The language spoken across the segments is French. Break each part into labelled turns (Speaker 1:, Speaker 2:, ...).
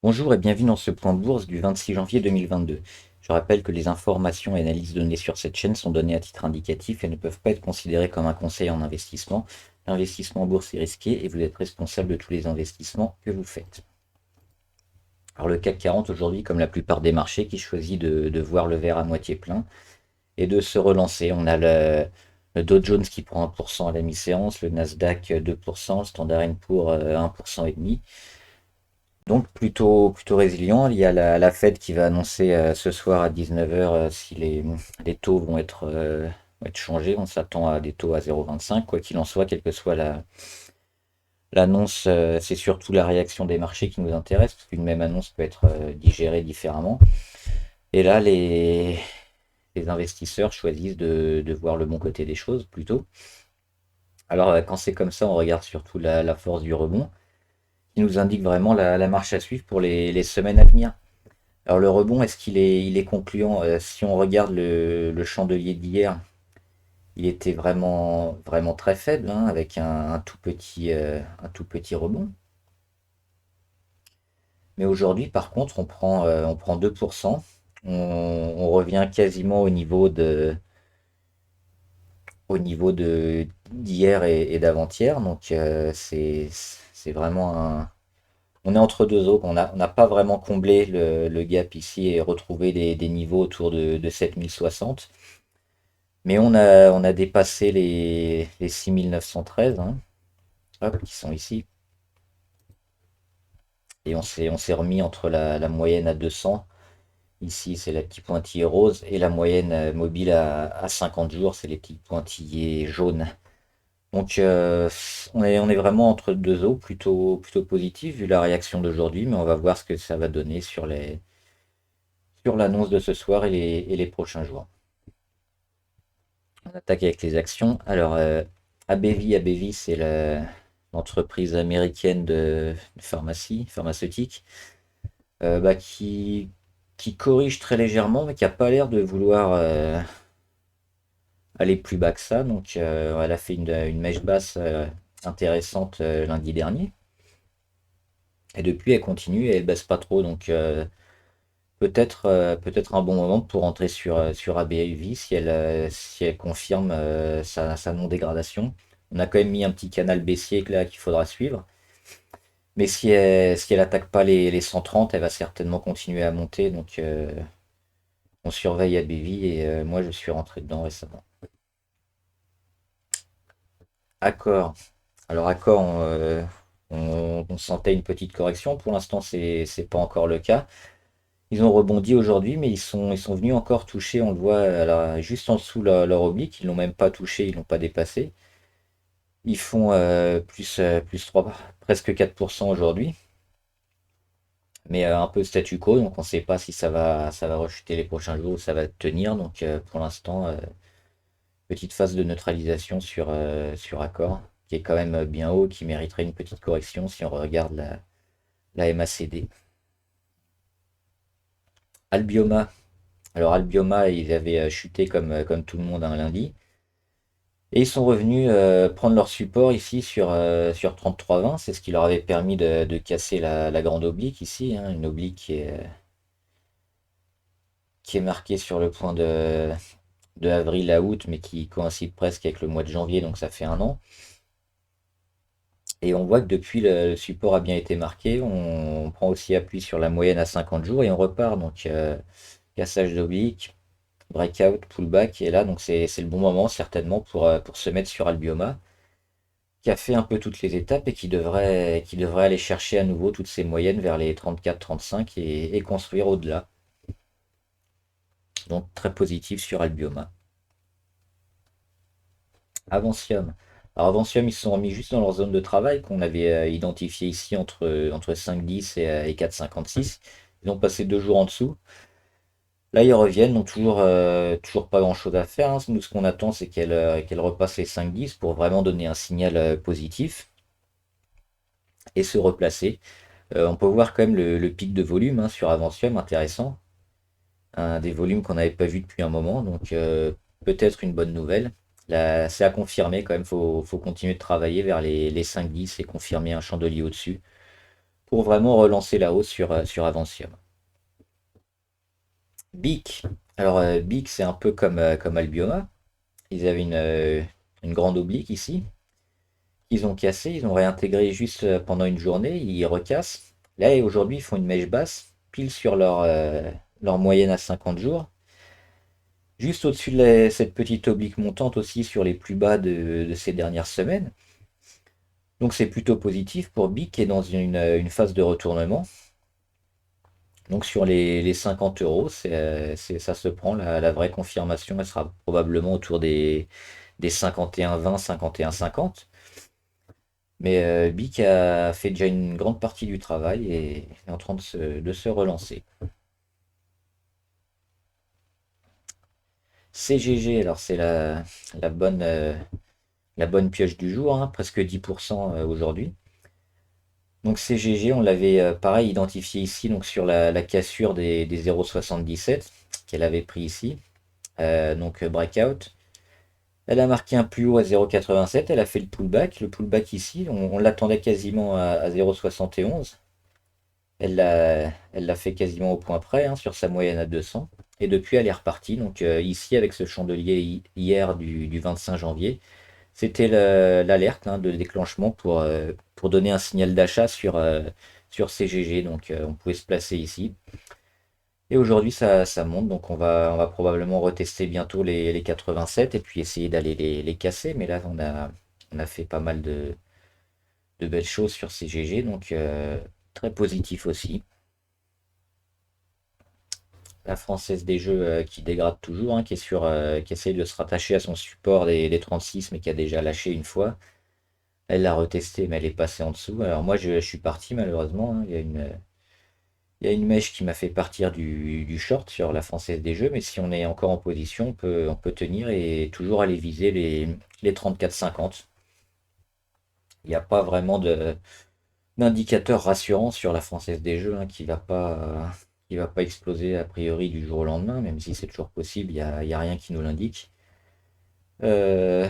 Speaker 1: Bonjour et bienvenue dans ce point bourse du 26 janvier 2022. Je rappelle que les informations et analyses données sur cette chaîne sont données à titre indicatif et ne peuvent pas être considérées comme un conseil en investissement. L'investissement en bourse est risqué et vous êtes responsable de tous les investissements que vous faites. Alors le CAC 40 aujourd'hui, comme la plupart des marchés, qui choisit de voir le verre à moitié plein et de se relancer. On a le Dow Jones qui prend 1% à la mi-séance, le Nasdaq 2%, le Standard & Poor's 1,5%. Donc plutôt résilient. Il y a la Fed qui va annoncer ce soir à 19h si les taux vont être changés. On s'attend à des taux à 0,25. Quoi qu'il en soit, quelle que soit l'annonce, c'est surtout la réaction des marchés qui nous intéresse, parce qu'une même annonce peut être digérée différemment. Et là, les investisseurs choisissent de voir le bon côté des choses plutôt. Alors quand c'est comme ça, on regarde surtout la force du rebond, qui nous indique vraiment la marche à suivre pour les semaines à venir. Alors le rebond, est-ce qu'il est concluant? Si on regarde le chandelier d'hier, il était vraiment très faible, hein, avec un tout petit rebond. Mais aujourd'hui, par contre, on prend 2%. On revient quasiment au niveau d'hier et d'avant-hier. Donc c'est vraiment on est entre deux eaux. On n'a pas vraiment comblé le gap ici et retrouvé des niveaux autour de 7060. Mais on a dépassé les 6913, hein, hop, qui sont ici. Et on s'est remis entre la moyenne à 200. Ici, c'est la petite pointillée rose. Et la moyenne mobile à 50 jours, c'est les petits pointillés jaunes. Donc, on est vraiment entre deux eaux, plutôt positif vu la réaction d'aujourd'hui. Mais on va voir ce que ça va donner sur l'annonce de ce soir et les prochains jours. On attaque avec les actions. Alors, AbbVie, c'est l'entreprise américaine de pharmacie, pharmaceutique, bah, qui corrige très légèrement, mais qui n'a pas l'air de vouloir aller plus bas que ça. Donc, elle a fait une mèche basse intéressante lundi dernier. Et depuis, elle continue et elle baisse pas trop. Donc, peut-être un bon moment pour entrer sur ABLV si elle confirme sa non-dégradation. On a quand même mis un petit canal baissier là qu'il faudra suivre. Mais si elle attaque pas les 130, elle va certainement continuer à monter. Donc on surveille ABV et moi je suis rentré dedans récemment. Accord. Alors Accord, on sentait une petite correction. Pour l'instant, c'est pas encore le cas. Ils ont rebondi aujourd'hui, mais ils sont venus encore toucher, on le voit juste en dessous leur oblique, ils l'ont même pas touché, ils l'ont pas dépassé. Ils font plus 3, presque 4% aujourd'hui, mais un peu statu quo, donc on ne sait pas si ça va rechuter les prochains jours ou ça va tenir. Donc pour l'instant, petite phase de neutralisation sur Accor, qui est quand même bien haut, qui mériterait une petite correction si on regarde la MACD. Albioma. Alors Albioma, ils avaient chuté comme tout le monde un lundi. Et ils sont revenus prendre leur support ici sur 33,20. C'est ce qui leur avait permis de casser la grande oblique ici, hein, une oblique qui est marquée sur le point de avril à août, mais qui coïncide presque avec le mois de janvier, donc ça fait un an. Et on voit que depuis le support a bien été marqué, on prend aussi appui sur la moyenne à 50 jours et on repart. Donc cassage d'oblique, breakout, pullback, et là donc c'est le bon moment certainement pour se mettre sur Albioma, qui a fait un peu toutes les étapes et qui devrait aller chercher à nouveau toutes ces moyennes vers les 34-35 et construire au-delà. Donc très positif sur Albioma. Avancium. Alors Avancium, ils se sont remis juste dans leur zone de travail qu'on avait identifié ici entre 5,10 et 4,56. Ils ont passé 2 jours en dessous. Là, ils reviennent, donc toujours pas grand-chose à faire, hein. Nous, ce qu'on attend, c'est qu'elle repasse les 5,10 pour vraiment donner un signal positif et se replacer. On peut voir quand même le pic de volume, hein, sur Avancium, intéressant. Des volumes qu'on n'avait pas vu depuis un moment, donc peut-être une bonne nouvelle. Là, c'est à confirmer quand même, faut continuer de travailler vers les 5,10 et confirmer un chandelier au-dessus pour vraiment relancer la hausse sur Avancium. BIC. Alors BIC, c'est un peu comme Albioma. Ils avaient une grande oblique ici. Ils ont cassé, ils ont réintégré juste pendant une journée, ils recassent. Là, aujourd'hui, ils font une mèche basse, pile sur leur moyenne à 50 jours. Juste au-dessus de cette petite oblique montante aussi sur les plus bas de ces dernières semaines. Donc c'est plutôt positif pour BIC qui est dans une phase de retournement. Donc sur les 50 euros, ça se prend. La vraie confirmation, elle sera probablement autour des 51,20, 51,50. Mais BIC a fait déjà une grande partie du travail et est en train de se relancer. CGG, alors c'est la bonne, la bonne pioche du jour, hein, presque 10% aujourd'hui. Donc CGG, on l'avait pareil identifié ici, donc sur la cassure des 0,77 qu'elle avait pris ici. Donc breakout. Elle a marqué un plus haut à 0,87, elle a fait le pullback. Le pullback ici, on l'attendait quasiment à 0,71. Elle l'a fait quasiment au point près, hein, sur sa moyenne à 200. Et depuis, elle est repartie. Donc ici, avec ce chandelier hier du 25 janvier, c'était l'alerte, hein, de déclenchement pour donner un signal d'achat sur CGG. Donc on pouvait se placer ici. Et aujourd'hui, ça monte. Donc on va probablement retester bientôt les 87 et puis essayer d'aller les casser. Mais là, on a fait pas mal de belles choses sur CGG. Donc très positif aussi. La Française des Jeux qui dégrade toujours, hein, qui essaye de se rattacher à son support des 36, mais qui a déjà lâché une fois. Elle l'a retesté, mais elle est passée en dessous. Alors moi, je suis parti malheureusement, hein. Il y a une mèche qui m'a fait partir du short sur la Française des Jeux, mais si on est encore en position, on peut tenir et toujours aller viser les 34,50. Il n'y a pas vraiment d'indicateur rassurant sur la Française des Jeux, hein, qui va pas exploser a priori du jour au lendemain, même si c'est toujours possible, il y a rien qui nous l'indique. Euh,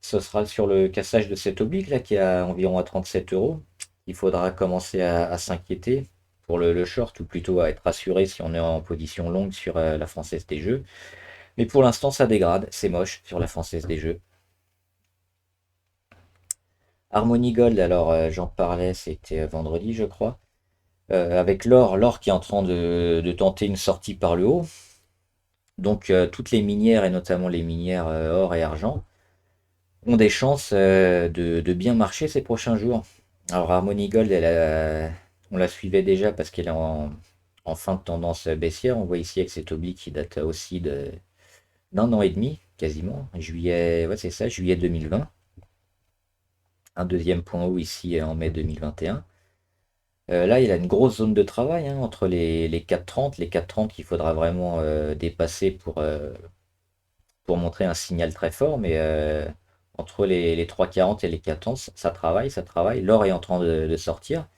Speaker 1: Ce sera sur le cassage de cette oblique là qui est environ à 37 euros. Il faudra commencer à s'inquiéter pour le short, ou plutôt à être rassuré si on est en position longue sur la Française des Jeux. Mais pour l'instant, ça dégrade, c'est moche sur la Française des Jeux. Harmony Gold, alors j'en parlais, c'était vendredi, je crois. Avec l'or qui est en train de tenter une sortie par le haut. Donc toutes les minières, et notamment les minières or et argent, ont des chances de bien marcher ces prochains jours. Alors Harmony Gold, on la suivait déjà parce qu'elle est en fin de tendance baissière. On voit ici avec cette oblique qui date aussi d'un an et demi, quasiment. Juillet, ouais, c'est ça, juillet 2020. Un deuxième point haut ici en mai 2021. Là, il y a une grosse zone de travail, hein, entre les 4,30. Les 4,30 qu'il faudra vraiment dépasser pour montrer un signal très fort. Mais entre les 3,40 et les 4,30, ça travaille, ça travaille. L'or est en train de sortir.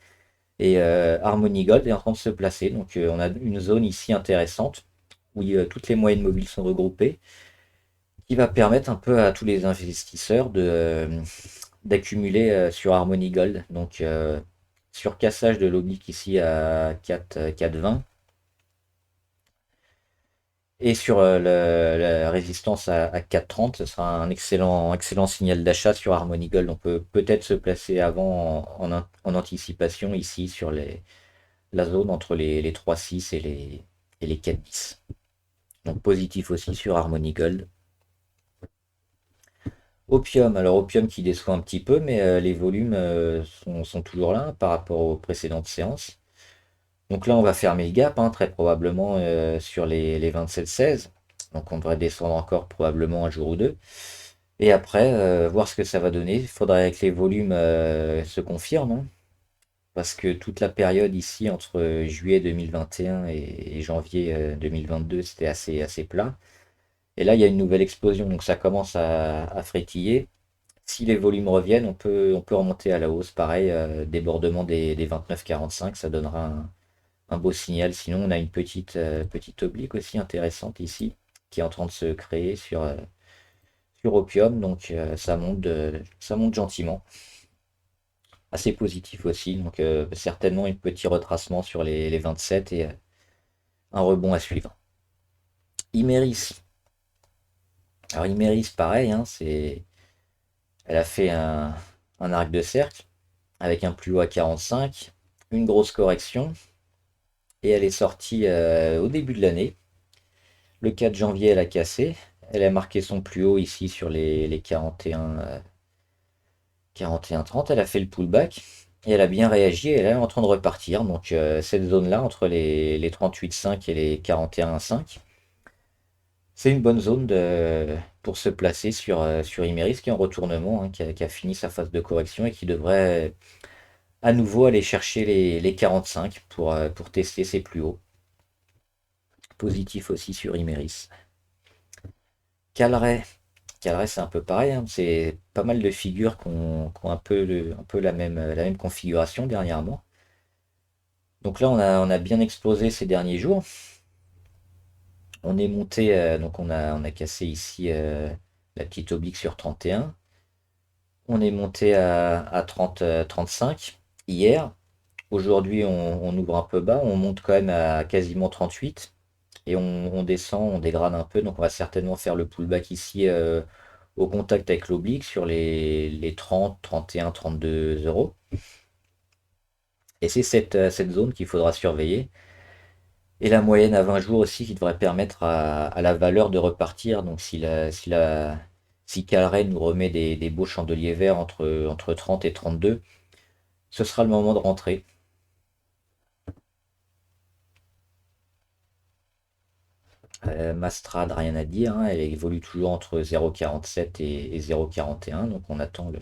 Speaker 1: Et Harmony Gold est en train de se placer. Donc on a une zone ici intéressante où toutes les moyennes mobiles sont regroupées, qui va permettre un peu à tous les investisseurs d'accumuler sur Harmony Gold. Donc sur cassage de l'oblique ici à 4,20 et sur la résistance à 4,30, ce sera un excellent, excellent signal d'achat sur Harmony Gold. On peut peut-être se placer avant en anticipation ici sur la zone entre les 3,6 et les 4,10. Donc positif aussi sur Harmony Gold. Opium, alors Opium qui déçoit un petit peu, mais les volumes sont toujours là, hein, par rapport aux précédentes séances. Donc là, on va fermer le gap, hein, très probablement sur les 27,16. Donc on devrait descendre encore probablement un jour ou deux. Et après, voir ce que ça va donner. Il faudrait que les volumes se confirment, hein, parce que toute la période ici entre juillet 2021 et janvier 2022, c'était assez, assez plat. Et là, il y a une nouvelle explosion, donc ça commence à frétiller. Si les volumes reviennent, on peut remonter à la hausse. Pareil, débordement des 29,45, ça donnera un beau signal. Sinon, on a une petite oblique aussi intéressante ici, qui est en train de se créer sur Opium. Donc ça monte gentiment. assez positif aussi. Donc certainement un petit retracement sur les 27 et un rebond à suivre. Imeris. Alors Imeris, pareil, hein, elle a fait un arc de cercle avec un plus haut à 45, une grosse correction, et elle est sortie au début de l'année. Le 4 janvier, elle a cassé. Elle a marqué son plus haut ici sur les 41-30. Elle a fait le pullback et elle a bien réagi et elle est en train de repartir. Donc cette zone-là, entre les 38,5 et les 41,5, c'est une bonne zone pour se placer sur Imeris qui est en retournement, hein, qui a fini sa phase de correction et qui devrait à nouveau aller chercher les 45 pour tester ses plus hauts. Positif aussi sur Imeris. Calray. Calray, c'est un peu pareil, hein. C'est pas mal de figures qui ont un peu la même configuration dernièrement. Donc là, on a bien explosé ces derniers jours. On est monté, donc on a cassé ici la petite oblique sur 31. On est monté à 30, 35 hier. Aujourd'hui, on ouvre un peu bas. On monte quand même à quasiment 38. Et on descend, on dégrade un peu. Donc on va certainement faire le pullback ici au contact avec l'oblique sur les 30, 31, 32 euros. Et c'est cette zone qu'il faudra surveiller. Et la moyenne à 20 jours aussi qui devrait permettre à la valeur de repartir. Donc si Calray nous remet des beaux chandeliers verts entre 30 et 32, ce sera le moment de rentrer. Mastrad, rien à dire, hein, elle évolue toujours entre 0,47 et 0,41. Donc on attend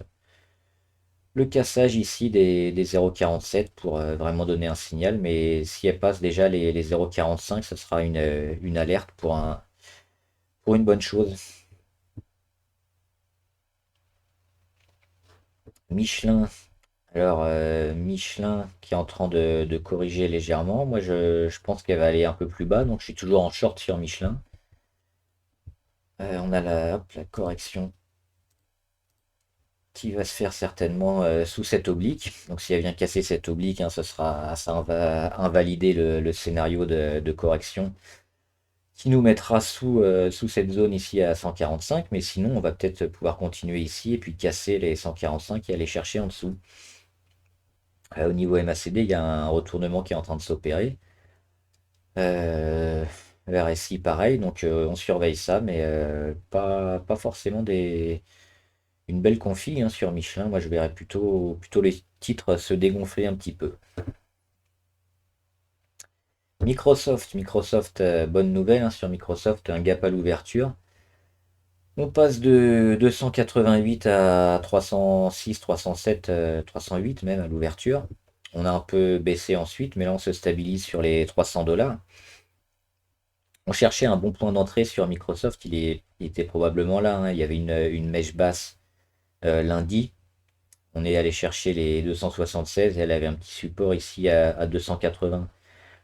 Speaker 1: le cassage ici des 0,47 pour vraiment donner un signal. Mais si elle passe déjà les 0,45, ce sera une alerte pour une bonne chose. Michelin. Alors, Michelin qui est en train de corriger légèrement. Moi, je pense qu'elle va aller un peu plus bas. Donc, je suis toujours en short sur Michelin. On a la correction qui va se faire certainement sous cette oblique. Donc, si elle vient casser cette oblique, hein, ça va invalider le scénario de correction qui nous mettra sous cette zone ici à 145. Mais sinon, on va peut-être pouvoir continuer ici et puis casser les 145 et aller chercher en dessous. Au niveau MACD, il y a un retournement qui est en train de s'opérer. Euh, RSI pareil, donc on surveille ça, mais pas forcément une belle config hein, sur Michelin. Moi je verrais plutôt les titres se dégonfler un petit peu. Microsoft, bonne nouvelle hein, sur Microsoft, un gap à l'ouverture. On passe de 288 à 306, 307, 308 même à l'ouverture. On a un peu baissé ensuite, mais là on se stabilise sur les 300 $. On cherchait un bon point d'entrée sur Microsoft, il était probablement là, hein. Il y avait une mèche basse lundi. On est allé chercher les 276 et elle avait un petit support ici à 280.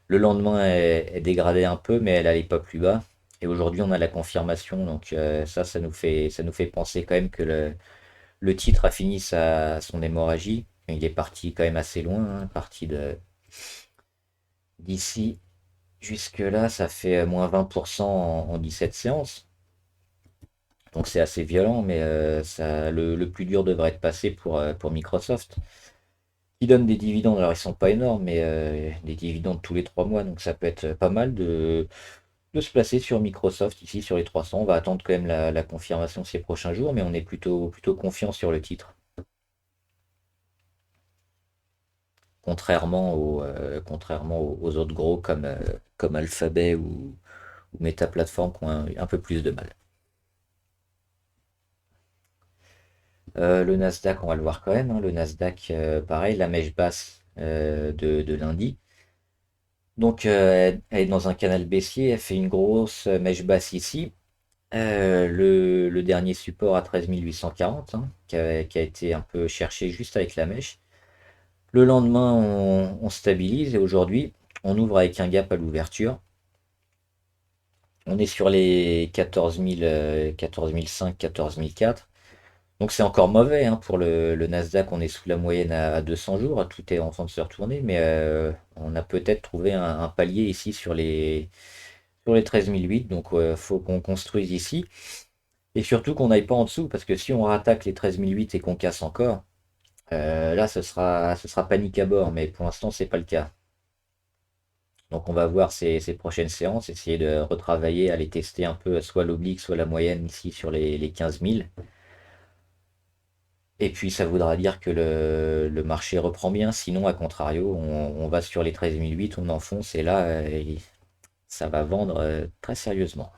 Speaker 1: Le lendemain, elle dégradait un peu, mais elle allait pas plus bas. Et aujourd'hui, on a la confirmation. Donc ça nous fait penser quand même que le titre a fini son hémorragie. Il est parti quand même assez loin, hein, parti d'ici jusque là, ça fait moins 20% en 17 séances. Donc c'est assez violent, mais le plus dur devrait être passé pour Microsoft. Qui donne des dividendes, alors ils sont pas énormes, mais des dividendes tous les 3 mois, donc ça peut être pas mal de se placer sur Microsoft ici sur les 300. On va attendre quand même la confirmation ces prochains jours, mais on est plutôt confiant sur le titre. Contrairement aux autres gros comme Alphabet ou Meta Platform qui ont un peu plus de mal. Le Nasdaq, on va le voir quand même, hein. Le Nasdaq, pareil, la mèche basse de lundi. Donc, elle est dans un canal baissier, elle fait une grosse mèche basse ici. Le dernier support à 13 840, hein, qui a été un peu cherché juste avec la mèche. Le lendemain, on stabilise et aujourd'hui, on ouvre avec un gap à l'ouverture. On est sur les 14 000, 14 500, 14 004. Donc c'est encore mauvais hein, pour le Nasdaq, on est sous la moyenne à 200 jours, tout est en train de se retourner, mais on a peut-être trouvé un palier ici sur les 13 008, donc il faut qu'on construise ici. Et surtout qu'on n'aille pas en dessous, parce que si on rattaque les 13 008 et qu'on casse encore, là ce sera panique à bord, mais pour l'instant c'est pas le cas. Donc on va voir ces prochaines séances, essayer de retravailler, aller tester un peu soit l'oblique, soit la moyenne ici sur les 15 000. Et puis ça voudra dire que le marché reprend bien, sinon à contrario, on va sur les 13 008, on enfonce et là ça va vendre très sérieusement.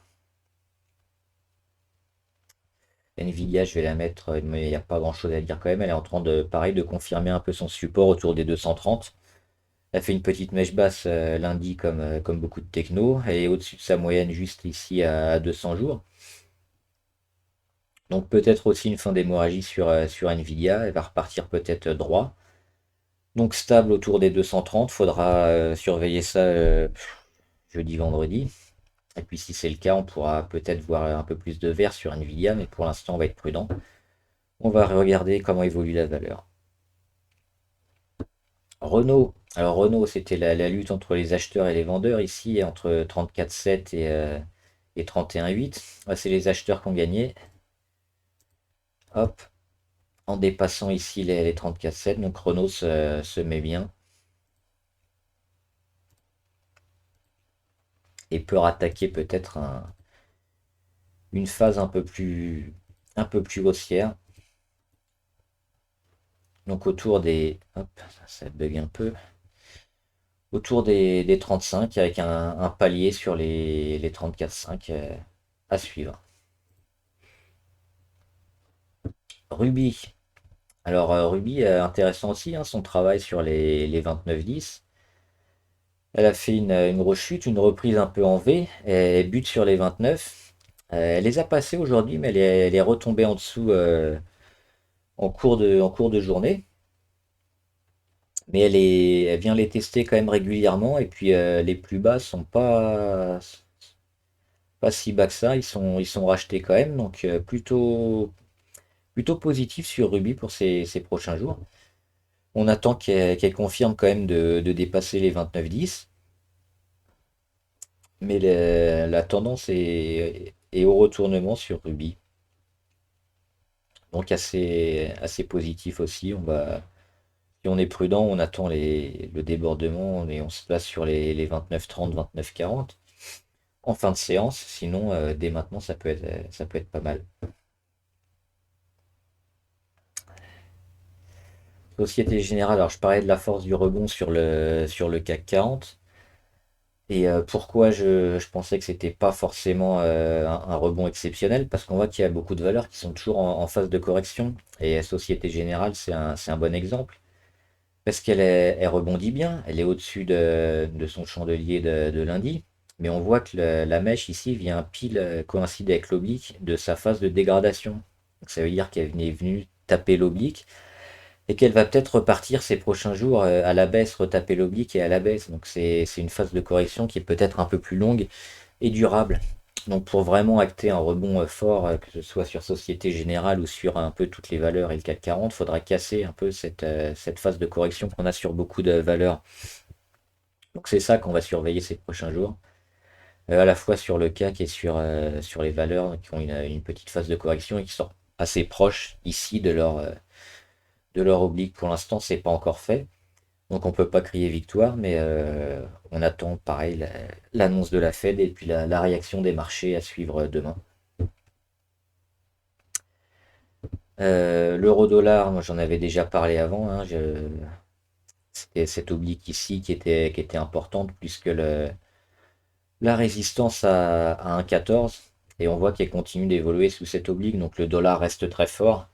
Speaker 1: Nvidia, je vais la mettre, mais il n'y a pas grand chose à dire quand même. Elle est en train de, pareil, de confirmer un peu son support autour des 230. Elle fait une petite mèche basse lundi comme beaucoup de techno. Elle est au-dessus de sa moyenne juste ici à 200 jours. Donc peut-être aussi une fin d'hémorragie sur Nvidia. Elle va repartir peut-être droit. Donc stable autour des 230. Faudra surveiller ça jeudi, vendredi. Et puis si c'est le cas, on pourra peut-être voir un peu plus de vert sur Nvidia. Mais pour l'instant, on va être prudent. On va regarder comment évolue la valeur. Renault. Alors Renault, c'était la lutte entre les acheteurs et les vendeurs ici, entre 34,7 et 31,8. C'est les acheteurs qui ont gagné. Hop, en dépassant ici les 34,7. Donc Renault se met bien et peut rattaquer peut-être une phase un peu plus haussière. Donc autour des... Hop, ça bug un peu. Autour des 35 avec un palier sur les 34,5 à suivre. Ruby. Alors Ruby, intéressant aussi, hein, son travail sur les 29,10. Elle a fait une rechute, une reprise un peu en V. Elle bute sur les 29. Elle les a passés aujourd'hui, mais elle est retombée en dessous en cours de journée. Mais elle vient les tester quand même régulièrement. Et puis les plus bas sont pas si bas que ça. Ils sont rachetés quand même. Donc plutôt positif sur Ruby pour ces prochains jours. On attend qu'elle confirme quand même de dépasser les 29,10. Mais la tendance est au retournement sur Ruby. Donc assez positif aussi. Si on est prudent, on attend le débordement et on se place sur les 29,30, 29,40 en fin de séance. Sinon, dès maintenant, ça peut être pas mal. Société Générale, alors je parlais de la force du rebond sur le CAC 40. Et pourquoi je pensais que c'était pas forcément un rebond exceptionnel? Parce qu'on voit qu'il y a beaucoup de valeurs qui sont toujours en phase de correction. Et Société Générale, c'est un bon exemple. Parce elle rebondit bien, elle est au-dessus de son chandelier de lundi. Mais on voit que la mèche ici vient pile coïncider avec l'oblique de sa phase de dégradation. Donc ça veut dire qu'elle est venue taper l'oblique et qu'elle va peut-être repartir ces prochains jours à la baisse, retaper l'oblique et à la baisse. Donc c'est une phase de correction qui est peut-être un peu plus longue et durable. Donc pour vraiment acter un rebond fort, que ce soit sur Société Générale ou sur un peu toutes les valeurs et le CAC 40, il faudra casser un peu cette phase de correction qu'on a sur beaucoup de valeurs. Donc c'est ça qu'on va surveiller ces prochains jours, à la fois sur le CAC et sur les valeurs qui ont une petite phase de correction et qui sont assez proches ici de leur oblique. Pour l'instant, c'est pas encore fait. Donc on peut pas crier victoire, mais on attend pareil l'annonce de la Fed et puis la réaction des marchés à suivre demain. L'euro-dollar, moi j'en avais déjà parlé avant, hein, c'était cette oblique ici qui était importante, puisque la résistance à 1,14, et on voit qu'elle continue d'évoluer sous cette oblique, donc le dollar reste très fort.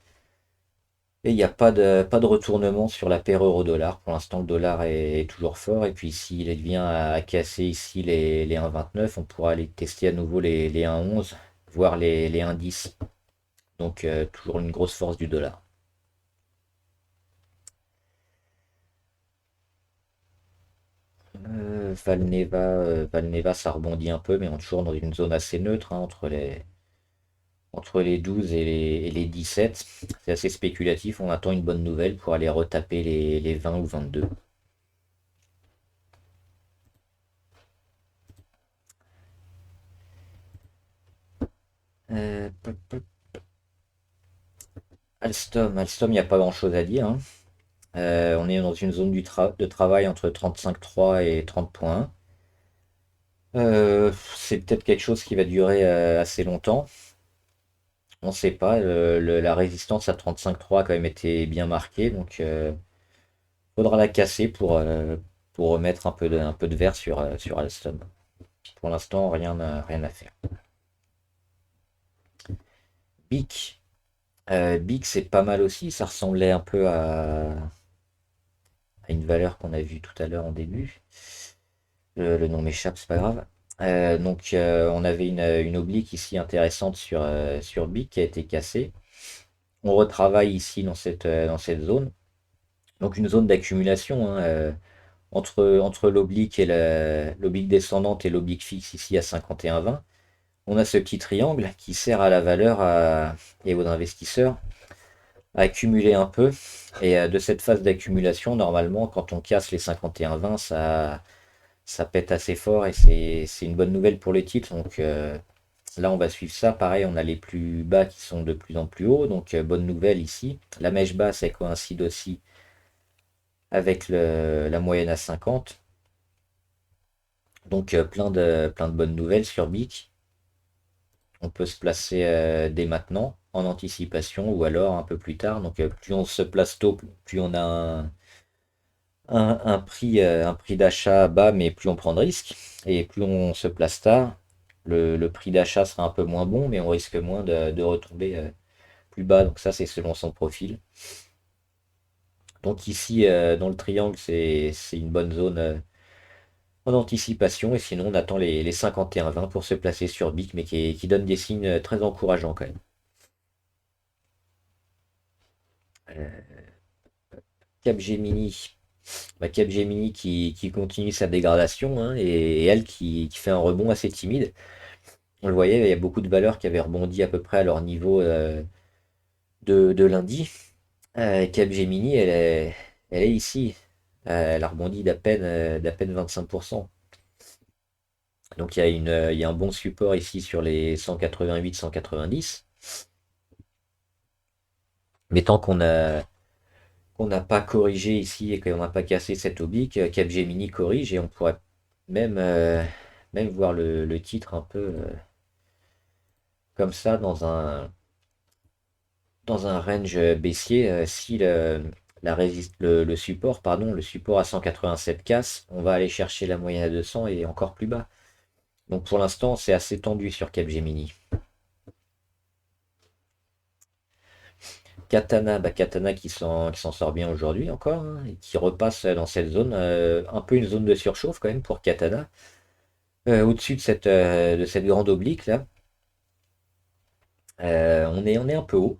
Speaker 1: Et il n'y a pas de retournement sur la paire euro-dollar. Pour l'instant, le dollar est toujours fort. Et puis, s'il vient à casser ici les 1,29, on pourra aller tester à nouveau les 1,11, voire les 1,10. Donc, toujours une grosse force du dollar. Valneva, ça rebondit un peu, mais on est toujours dans une zone assez neutre hein, entre entre les 12 et les 17. C'est assez spéculatif, on attend une bonne nouvelle pour aller retaper les 20 ou 22. Alstom, il n'y a pas grand-chose à dire, hein. On est dans une zone de travail entre 35,3 et 30,1. C'est peut-être quelque chose qui va durer assez longtemps. On ne sait pas. La résistance à 35,3 a quand même été bien marquée, donc faudra la casser pour remettre un peu de verre sur Alstom. Pour l'instant, rien à faire. BIC. BIC, c'est pas mal aussi. Ça ressemblait un peu à une valeur qu'on a vue tout à l'heure en début. Le nom m'échappe, c'est pas grave. Donc, on avait une oblique ici intéressante sur BIC qui a été cassée. On retravaille ici dans cette zone. Donc, une zone d'accumulation, hein, entre l'oblique et l'oblique descendante et l'oblique fixe ici à 51,20. On a ce petit triangle qui sert à la valeur et aux investisseurs à accumuler un peu. Et de cette phase d'accumulation, normalement, quand on casse les 51,20, ça pète assez fort et c'est une bonne nouvelle pour les titres. Donc là, on va suivre ça. Pareil, on a les plus bas qui sont de plus en plus hauts. Donc bonne nouvelle ici. La mèche basse, elle coïncide aussi avec la moyenne à 50. Donc plein de bonnes nouvelles sur BIC. On peut se placer dès maintenant en anticipation ou alors un peu plus tard. Donc plus on se place tôt, plus on a un prix d'achat bas, mais plus on prend de risques. Et plus on se place tard, le prix d'achat sera un peu moins bon, mais on risque moins de retomber plus bas. Donc ça, c'est selon son profil. Donc ici, dans le triangle, c'est une bonne zone en anticipation. Et sinon, on attend les 51,20 pour se placer sur BIC, mais qui donne des signes très encourageants quand même. Euh, Capgemini. Capgemini qui continue sa dégradation, hein, et elle qui fait un rebond assez timide. On le voyait, il y a beaucoup de valeurs qui avaient rebondi à peu près à leur niveau de lundi. Capgemini, elle est ici. Elle a rebondi d'à peine 25%. Donc il y a un bon support ici sur les 188-190. Mais tant qu'on n'a pas corrigé ici et qu'on n'a pas cassé cette oblique, Capgemini corrige et on pourrait même, même voir le titre un peu comme ça dans un range baissier. Si le support, pardon, le support à 187 casse, on va aller chercher la moyenne à 200 et encore plus bas. Donc pour l'instant, c'est assez tendu sur Capgemini. Katana, Katana qui s'en sort bien aujourd'hui encore, hein, et qui repasse dans cette zone, un peu une zone de surchauffe quand même pour Katana. Au-dessus de cette grande oblique là, on est un peu haut.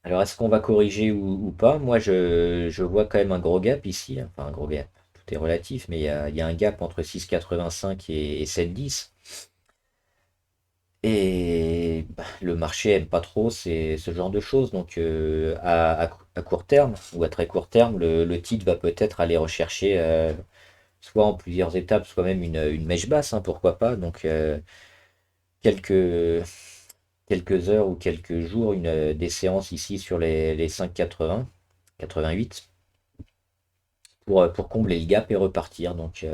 Speaker 1: Alors est-ce qu'on va corriger ou pas? Moi je vois quand même un gros gap ici, hein. Enfin un gros gap, tout est relatif, mais il y a un gap entre 6,85 et 7,10. Et le marché aime pas trop ce genre de choses. Donc à court terme ou à très court terme, le titre va peut-être aller rechercher soit en plusieurs étapes, soit même une mèche basse, hein, pourquoi pas. Donc quelques, quelques heures ou quelques jours, des séances ici sur les 5,80, 88, pour combler le gap et repartir. Donc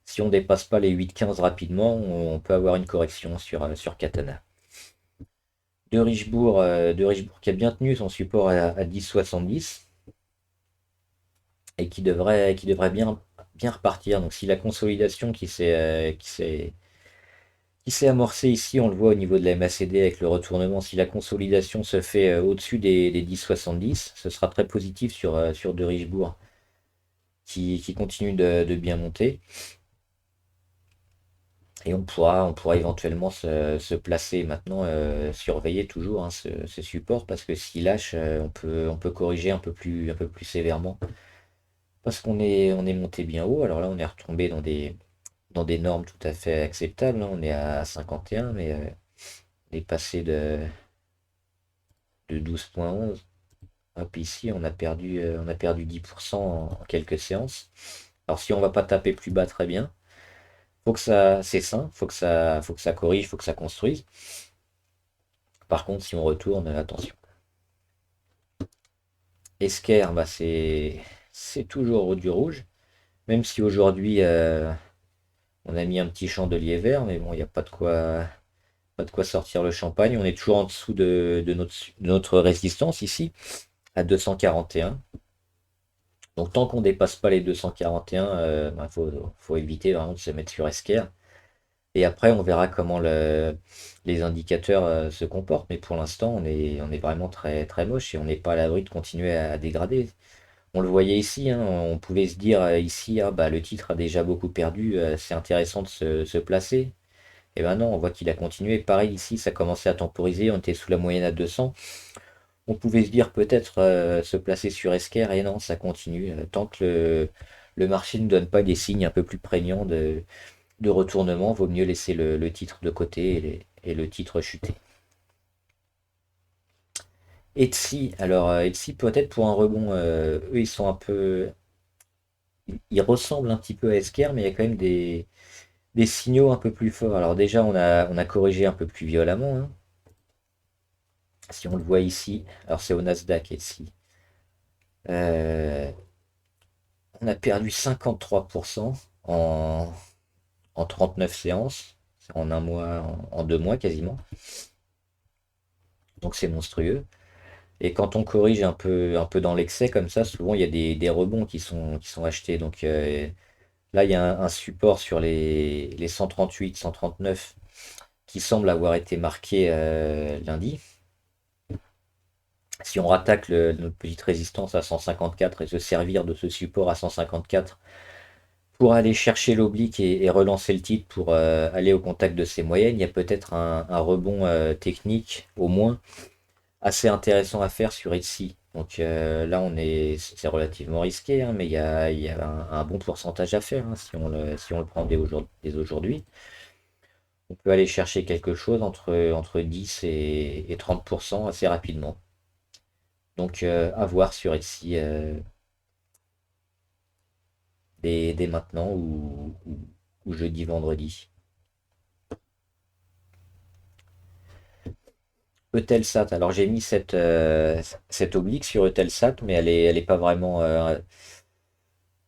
Speaker 1: si on dépasse pas les 8,15 rapidement, on peut avoir une correction sur Katana. De Richebourg qui a bien tenu son support à 10,70 et qui devrait bien, bien repartir. Donc si la consolidation qui s'est amorcée ici, on le voit au niveau de la MACD avec le retournement, si la consolidation se fait au-dessus des 10,70, ce sera très positif sur De Richebourg qui continue de bien monter. Et on pourra éventuellement se placer maintenant, surveiller toujours, hein, ce support, parce que s'il lâche, on peut corriger un peu plus sévèrement. Parce qu'on est monté bien haut. Alors là, on est retombé dans des normes tout à fait acceptables, hein. On est à 51, mais On est passé de 12,11. Hop, ici, on a perdu 10% en quelques séances. Alors si on va pas taper plus bas, très bien. Faut que ça, c'est sain, faut que ça corrige, faut que ça construise. Par contre, si on retourne, attention. Esquerre, bah c'est toujours du rouge. Même si aujourd'hui on a mis un petit chandelier vert, mais bon, il n'y a pas de quoi sortir le champagne. On est toujours en dessous de notre résistance ici, à 241. Donc tant qu'on dépasse pas les 241, bah, faut éviter vraiment de se mettre sur esquerre. Et après, on verra comment les indicateurs se comportent. Mais pour l'instant, on est vraiment très, très moche et on n'est pas à l'abri de continuer à dégrader. On le voyait ici, hein, on pouvait se dire ici, ah, bah, le titre a déjà beaucoup perdu, c'est intéressant de se placer. Et ben non, on voit qu'il a continué. Pareil ici, ça commençait à temporiser, on était sous la moyenne à 200. On pouvait se dire peut-être se placer sur esquerre et non, ça continue. Tant que le marché ne donne pas des signes un peu plus prégnants de retournement, vaut mieux laisser le titre de côté et le titre chuter. Etsy, alors Etsy peut-être pour un rebond, eux ils sont un peu, ils ressemblent un petit peu à Esquire, mais il y a quand même des signaux un peu plus forts. Alors déjà on a corrigé un peu plus violemment, hein. Si on le voit ici, alors c'est au Nasdaq Etsy. Euh, on a perdu 53% en, en 39 séances, en un mois, en 2 mois quasiment. Donc c'est monstrueux. Et quand on corrige un peu dans l'excès comme ça, souvent il y a des rebonds qui sont achetés. Donc là, il y a un support sur les 138, 139 qui semble avoir été marqué lundi. Si on rattaque notre petite résistance à 154 et se servir de ce support à 154 pour aller chercher l'oblique et relancer le titre pour aller au contact de ces moyennes, il y a peut-être un rebond technique au moins assez intéressant à faire sur Etsy. Donc là, c'est relativement risqué, hein, mais il y a un bon pourcentage à faire hein, si on le prend dès aujourd'hui. On peut aller chercher quelque chose entre 10 et 30% assez rapidement. Donc à voir sur Etsy dès maintenant ou jeudi, vendredi. Eutelsat, alors j'ai mis cette oblique sur Eutelsat, mais elle est pas vraiment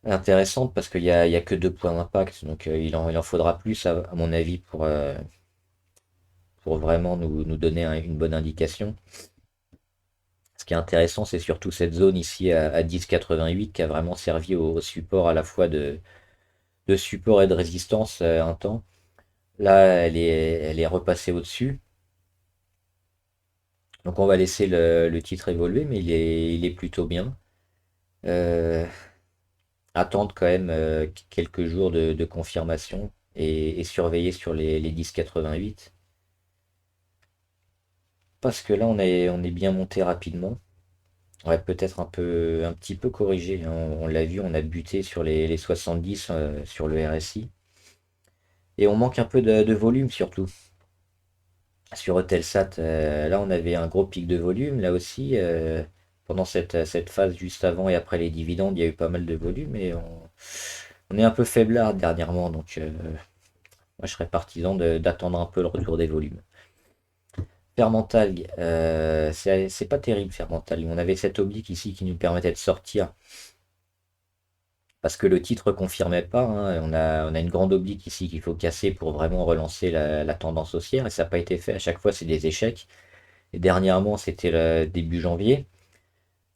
Speaker 1: intéressante parce il y a que 2 points d'impact, donc il en faudra plus à mon avis pour vraiment nous donner une bonne indication. Ce qui est intéressant, c'est surtout cette zone ici à 10,88 qui a vraiment servi au support à la fois de support et de résistance un temps. Là, elle est repassée au-dessus. Donc on va laisser le titre évoluer, mais il est plutôt bien. Euh, Attendre quand même quelques jours de confirmation et surveiller sur les 10,88. Parce que là, on est bien monté rapidement. Ouais, peut-être un petit peu corrigé, hein. On l'a vu, on a buté sur les 70 sur le RSI. Et on manque un peu de volume surtout. Sur Eutelsat, là on avait un gros pic de volume. Là aussi, pendant cette phase juste avant et après les dividendes, il y a eu pas mal de volume. Et on est un peu faiblard dernièrement. Donc moi je serais partisan d'attendre un peu le retour des volumes. Fermentalg, c'est pas terrible Fermentalg. On avait cette oblique ici qui nous permettait de sortir parce que le titre confirmait pas, hein. On a une grande oblique ici qu'il faut casser pour vraiment relancer la tendance haussière et ça n'a pas été fait. À chaque fois, c'est des échecs. Et dernièrement, c'était le début janvier,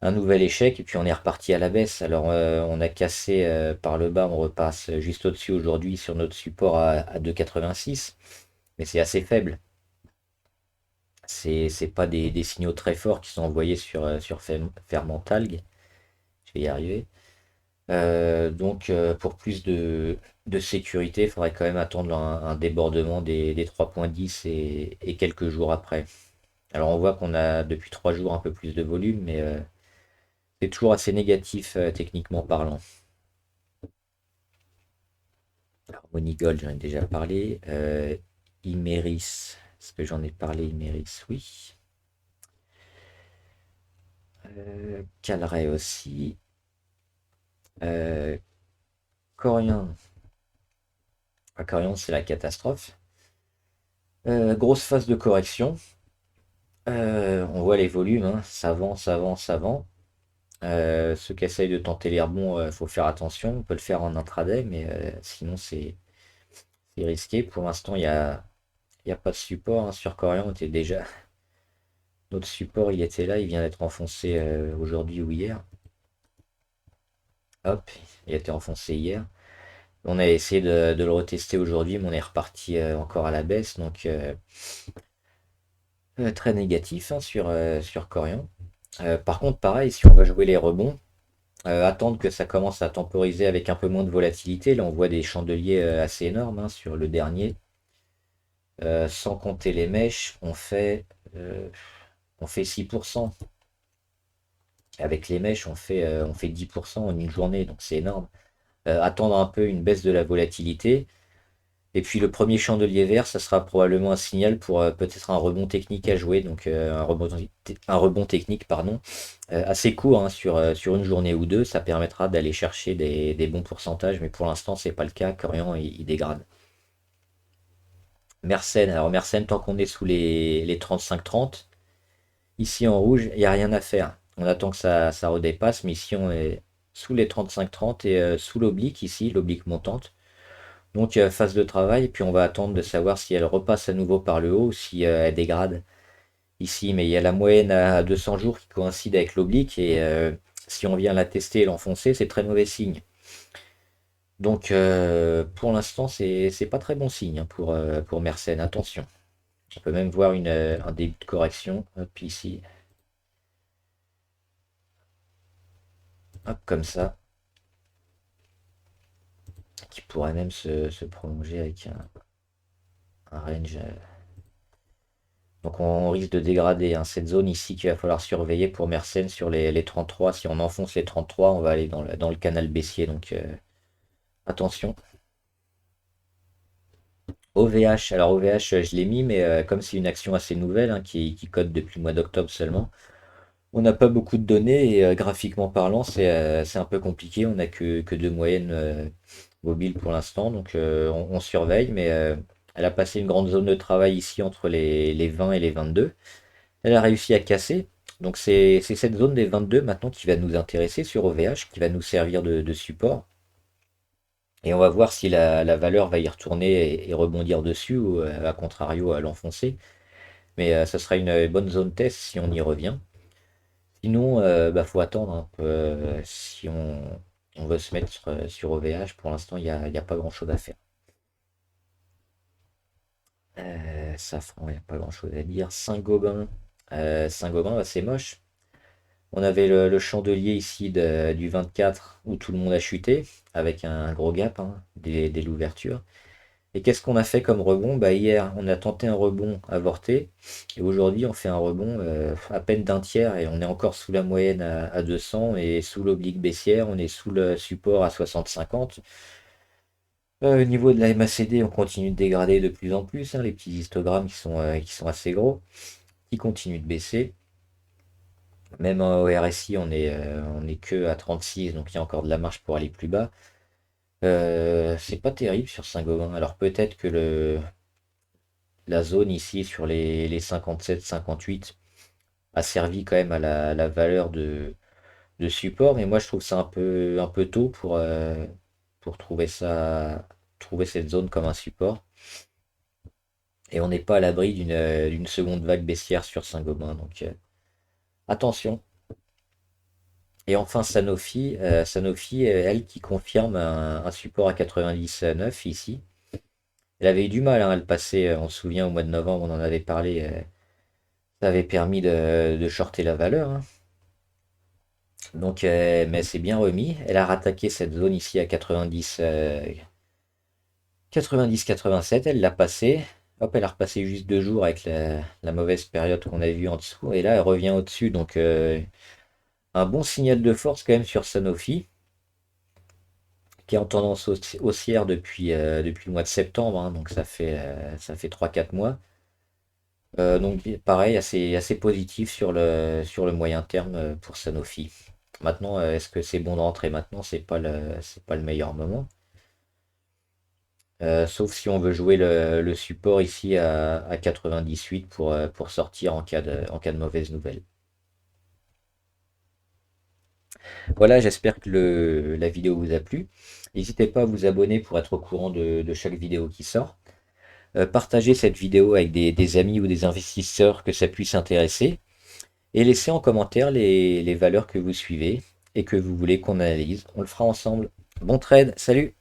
Speaker 1: un nouvel échec et puis on est reparti à la baisse. Alors, on a cassé par le bas, on repasse juste au-dessus aujourd'hui sur notre support à 2,86, mais c'est assez faible. C'est pas des signaux très forts qui sont envoyés sur Fermentalg. Je vais y arriver. Donc, pour plus de sécurité, il faudrait quand même attendre un débordement des 3,10 et quelques jours après. Alors, on voit qu'on a depuis 3 jours un peu plus de volume, mais c'est toujours assez négatif techniquement parlant. Alors, Monigold, j'en ai déjà parlé. Imeris. Est-ce que j'en ai parlé, Imeris? Oui. Calray aussi. Euh, Corian. Ah, Corian, c'est la catastrophe. Grosse phase de correction. On voit les volumes, hein, ça vend, ça vend, ça vend. Ceux qui essayent de tenter les rebonds, faut faire attention. On peut le faire en intraday, mais sinon c'est risqué. Pour l'instant, il y a pas de support, hein. Sur Corian, était déjà. Notre support, il était là, il vient d'être enfoncé aujourd'hui ou hier. Hop, il a été enfoncé hier. On a essayé de le retester aujourd'hui, mais on est reparti encore à la baisse, donc très négatif, hein, sur Corian. Par contre, pareil, si on va jouer les rebonds, attendre que ça commence à temporiser avec un peu moins de volatilité. Là, on voit des chandeliers assez énormes, hein, sur le dernier. Sans compter les mèches, euh, on fait 6%. Avec les mèches, on fait 10% en une journée, donc c'est énorme. Attendre un peu une baisse de la volatilité. Et puis le premier chandelier vert, ça sera probablement un signal pour peut-être un rebond technique à jouer, donc un rebond technique, pardon, assez court, hein, sur une journée ou deux, ça permettra d'aller chercher des bons pourcentages, mais pour l'instant c'est pas le cas. Corian il dégrade. Mersenne, alors Mersenne, tant qu'on est sous les 35-30, ici en rouge, il n'y a rien à faire. On attend que ça redépasse, mais ici on est sous les 35-30 et sous l'oblique ici, l'oblique montante. Donc phase de travail, puis on va attendre de savoir si elle repasse à nouveau par le haut ou si elle dégrade ici. Mais il y a la moyenne à 200 jours qui coïncide avec l'oblique et si on vient la tester et l'enfoncer, c'est très mauvais signe. Donc pour l'instant, c'est pas très bon signe, hein, pour Mersenne. Attention. On peut même voir un début de correction. Hop, ici. Hop, comme ça. Qui pourrait même se prolonger avec un range. Donc on risque de dégrader, hein, cette zone ici qu'il va falloir surveiller pour Mersenne sur les 33. Si on enfonce les 33, on va aller dans le canal baissier. Donc attention. OVH, alors OVH je l'ai mis, mais comme c'est une action assez nouvelle, hein, qui code depuis le mois d'octobre seulement, on n'a pas beaucoup de données et graphiquement parlant, c'est un peu compliqué. On n'a que deux moyennes mobiles pour l'instant, donc on surveille, mais elle a passé une grande zone de travail ici entre les 20 et les 22. Elle a réussi à casser. Donc c'est cette zone des 22 maintenant qui va nous intéresser sur OVH, qui va nous servir de support. Et on va voir si la valeur va y retourner et rebondir dessus ou à contrario à l'enfoncer. Mais ça sera une bonne zone test si on y revient. Sinon, bah, faut attendre un peu. Si on veut se mettre sur OVH, pour l'instant, il y a pas grand-chose à faire. Safran, il n'y a pas grand-chose à dire. Saint-Gobain. Saint-Gobain, bah, c'est moche. On avait le chandelier ici du 24 où tout le monde a chuté, avec un gros gap, hein, dès l'ouverture. Et qu'est-ce qu'on a fait comme rebond? Bah, hier, on a tenté un rebond avorté. Et aujourd'hui, on fait un rebond à peine d'un tiers et on est encore sous la moyenne à 200 et sous l'oblique baissière, on est sous le support à 60-50. Au niveau de la MACD, on continue de dégrader de plus en plus, hein, les petits histogrammes qui sont assez gros, qui continuent de baisser. Même au RSI, on est que à 36, donc il y a encore de la marge pour aller plus bas. C'est pas terrible sur Saint-Gobain. Alors peut-être que la zone ici sur les 57-58 a servi quand même à la valeur de support, mais moi je trouve ça un peu tôt pour trouver cette zone comme un support. Et on n'est pas à l'abri d'une seconde vague baissière sur Saint-Gobain, donc attention. Et enfin Sanofi, Sanofi, elle qui confirme un support à 99 ici. Elle avait eu du mal, hein, à le passer, on se souvient au mois de novembre, on en avait parlé, ça avait permis de shorter la valeur, hein. Donc, mais elle s'est bien remis. Elle a rattaqué cette zone ici à 90-87, elle l'a passé. Hop, elle a repassé juste 2 jours avec la mauvaise période qu'on a vue en dessous. Et là, elle revient au-dessus. Donc, un bon signal de force quand même sur Sanofi, qui est en tendance haussière depuis le mois de septembre, hein. Donc, ça fait 3-4 mois. Donc pareil, assez positif sur le moyen terme pour Sanofi. Maintenant, est-ce que c'est bon de rentrer maintenant? C'est pas le meilleur moment. Sauf si on veut jouer le support ici à 98 pour sortir en cas de mauvaise nouvelle. Voilà, j'espère que la vidéo vous a plu. N'hésitez pas à vous abonner pour être au courant de chaque vidéo qui sort. Partagez cette vidéo avec des amis ou des investisseurs que ça puisse intéresser. Et laissez en commentaire les valeurs que vous suivez et que vous voulez qu'on analyse. On le fera ensemble. Bon trade, salut!